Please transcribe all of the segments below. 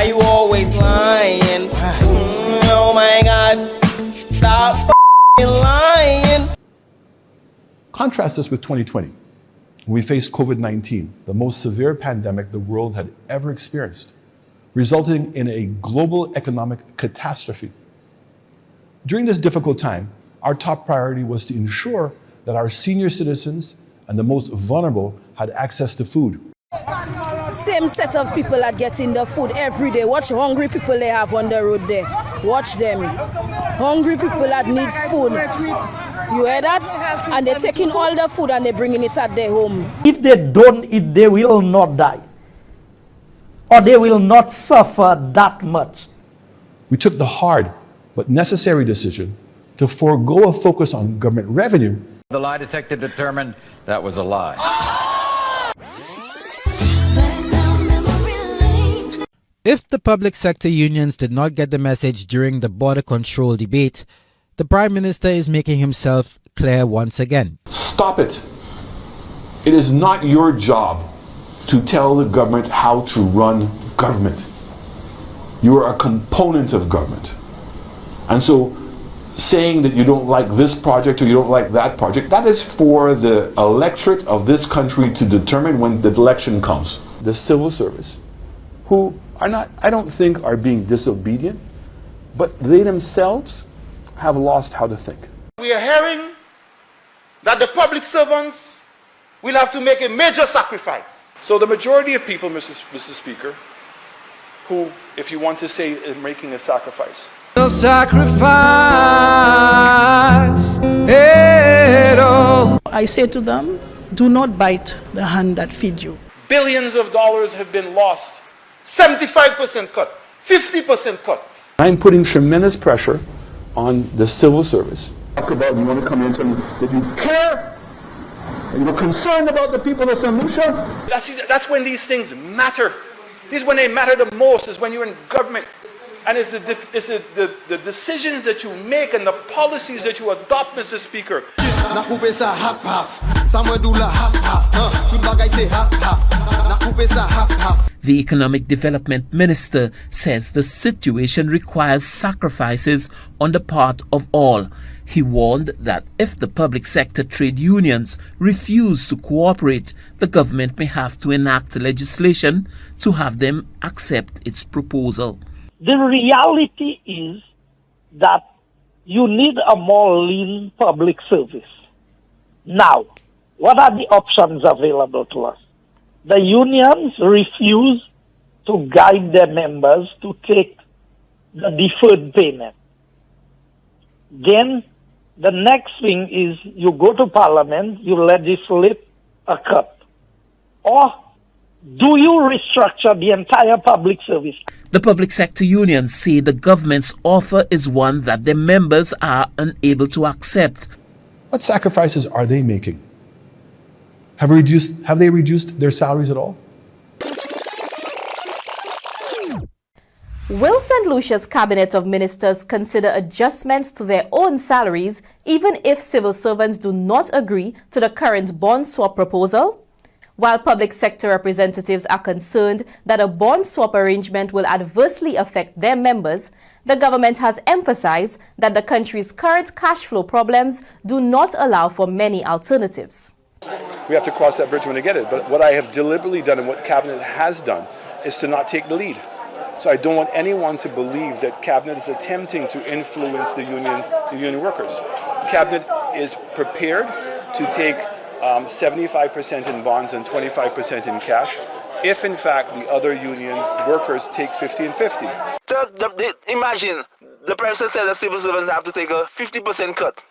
Why you always lying? Oh my God, stop lying. Contrast this with 2020, when we faced COVID-19, the most severe pandemic the world had ever experienced, resulting in a global economic catastrophe. During this difficult time, our top priority was to ensure that our senior citizens and the most vulnerable had access to food. Same set of people that getting the food every day. Watch hungry people they have on the road there. Watch them. Hungry people that need food. You hear that? And they're taking all the food and they're bringing it at their home. If they don't eat, they will not die. Or they will not suffer that much. We took the hard but necessary decision to forego a focus on government revenue. The lie detector determined that was a lie. If the public sector unions did not get the message during the border control debate, the Prime Minister is making himself clear once again. Stop it. It is not your job to tell the government how to run government. You are a component of government. And so saying that you don't like this project or you don't like that project, that is for the electorate of this country to determine when the election comes. The civil service, who are not, I don't think are being disobedient, but they themselves have lost how to think. We are hearing that the public servants will have to make a major sacrifice. So the majority of people, Mr. Speaker, who, if you want to say, are making a sacrifice. No sacrifice at all. I say to them, do not bite the hand that feeds you. Billions of dollars have been lost. 75% cut, 50% cut. I'm putting tremendous pressure on the civil service. Talk about you want to come in and tell me that you care, and you're concerned about the people of St. Lucia. That's when these things matter. This is when they matter the most, is when you're in government. And it's the decisions that you make and the policies that you adopt, Mr. Speaker. The Economic Development Minister says the situation requires sacrifices on the part of all. He warned that if the public sector trade unions refuse to cooperate, the government may have to enact legislation to have them accept its proposal. The reality is that you need a more lean public service. Now, what are the options available to us? The unions refuse to guide their members to take the deferred payment. Then the next thing is you go to Parliament, you legislate a cut. Or do you restructure the entire public service? The public sector unions say the government's offer is one that their members are unable to accept. What sacrifices are they making? Have they reduced their salaries at all? Will St. Lucia's Cabinet of Ministers consider adjustments to their own salaries even if civil servants do not agree to the current bond swap proposal? While public sector representatives are concerned that a bond swap arrangement will adversely affect their members, the government has emphasized that the country's current cash flow problems do not allow for many alternatives. We have to cross that bridge when we get it. But what I have deliberately done and what Cabinet has done is to not take the lead. So I don't want anyone to believe that Cabinet is attempting to influence the union workers. Cabinet is prepared to take 75% in bonds and 25% in cash, if in fact the other union workers take 50 and 50. So imagine the President said that civil servants have to take a 50% cut.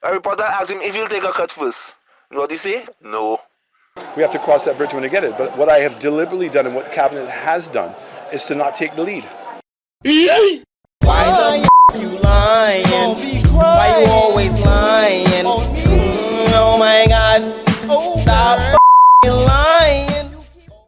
A reporter asked him if he'll take a cut first. You know what he say? No. We have to cross that bridge when we get it. But what I have deliberately done and what Cabinet has done is to not take the lead. Why the you lying? Why you always lying?